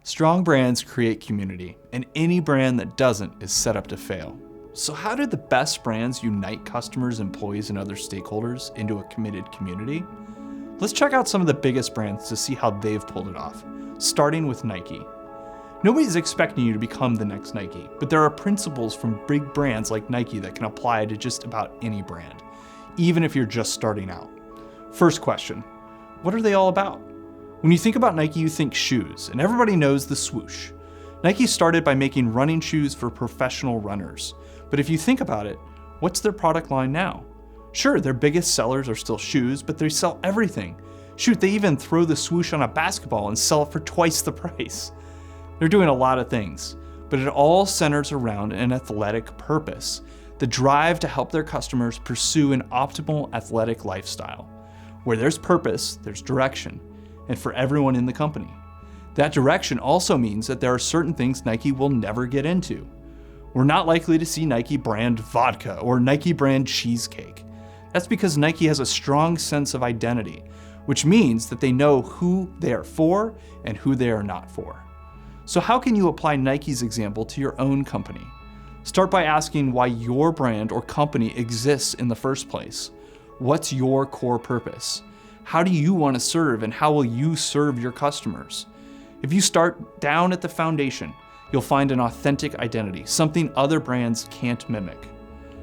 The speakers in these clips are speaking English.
Strong brands create community, and any brand that doesn't is set up to fail. So how do the best brands unite customers, employees, and other stakeholders into a committed community? Let's check out some of the biggest brands to see how they've pulled it off, starting with Nike. Nobody's expecting you to become the next Nike, but there are principles from big brands like Nike that can apply to just about any brand, even if you're just starting out. First question, what are they all about? When you think about Nike, you think shoes, and everybody knows the swoosh. Nike started by making running shoes for professional runners, but if you think about it, what's their product line now? Sure, their biggest sellers are still shoes, but they sell everything. Shoot, they even throw the swoosh on a basketball and sell it for twice the price. They're doing a lot of things, but it all centers around an athletic purpose, the drive to help their customers pursue an optimal athletic lifestyle. Where there's purpose, there's direction, and for everyone in the company. That direction also means that there are certain things Nike will never get into. We're not likely to see Nike brand vodka or Nike brand cheesecake. That's because Nike has a strong sense of identity, which means that they know who they are for and who they are not for. So how can you apply Nike's example to your own company? Start by asking why your brand or company exists in the first place. What's your core purpose? How do you want to serve, and how will you serve your customers? If you start down at the foundation, you'll find an authentic identity, something other brands can't mimic.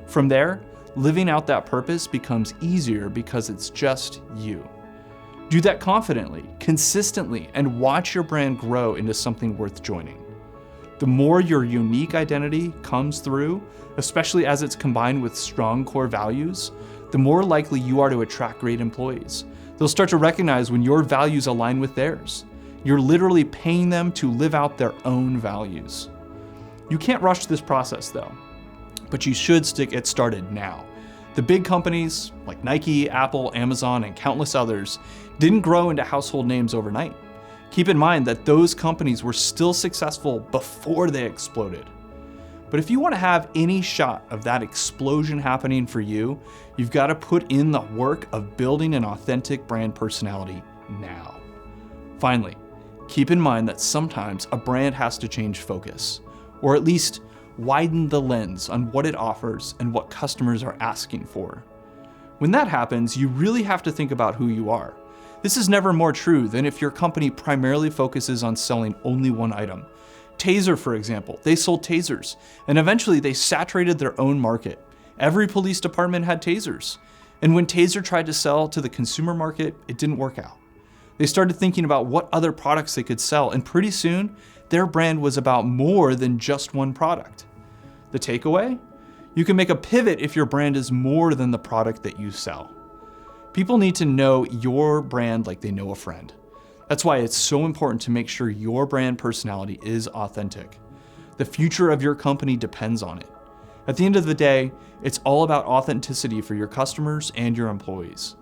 From there, living out that purpose becomes easier because it's just you. Do that confidently, consistently, and watch your brand grow into something worth joining. The more your unique identity comes through, especially as it's combined with strong core values, the more likely you are to attract great employees. They'll start to recognize when your values align with theirs. You're literally paying them to live out their own values. You can't rush this process though, but you should get started now. The big companies like Nike, Apple, Amazon, and countless others didn't grow into household names overnight. Keep in mind that those companies were still successful before they exploded. But if you want to have any shot of that explosion happening for you, you've got to put in the work of building an authentic brand personality now. Finally, keep in mind that sometimes a brand has to change focus, or at least widen the lens on what it offers and what customers are asking for. When that happens, you really have to think about who you are. This is never more true than if your company primarily focuses on selling only one item. Taser, for example, they sold tasers, and eventually they saturated their own market. Every police department had tasers. And when Taser tried to sell to the consumer market, it didn't work out. They started thinking about what other products they could sell, and pretty soon, their brand was about more than just one product. The takeaway? You can make a pivot if your brand is more than the product that you sell. People need to know your brand like they know a friend. That's why it's so important to make sure your brand personality is authentic. The future of your company depends on it. At the end of the day, it's all about authenticity for your customers and your employees.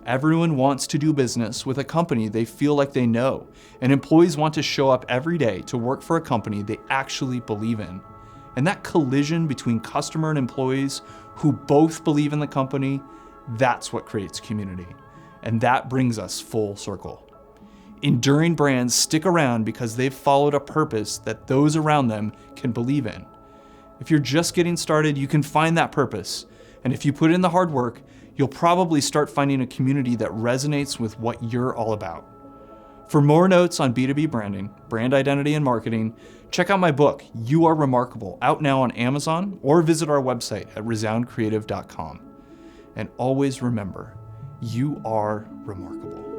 Everyone wants to do business with a company they feel like they know, and employees want to show up every day to work for a company they actually believe in. And that collision between customer and employees who both believe in the company, that's what creates community. And that brings us full circle. Enduring brands stick around because they've followed a purpose that those around them can believe in. If you're just getting started, you can find that purpose. And if you put in the hard work, you'll probably start finding a community that resonates with what you're all about. For more notes on B2B branding, brand identity, and marketing, check out my book, You Are Remarkable, out now on Amazon, or visit our website at resoundcreative.com. And always remember, you are remarkable.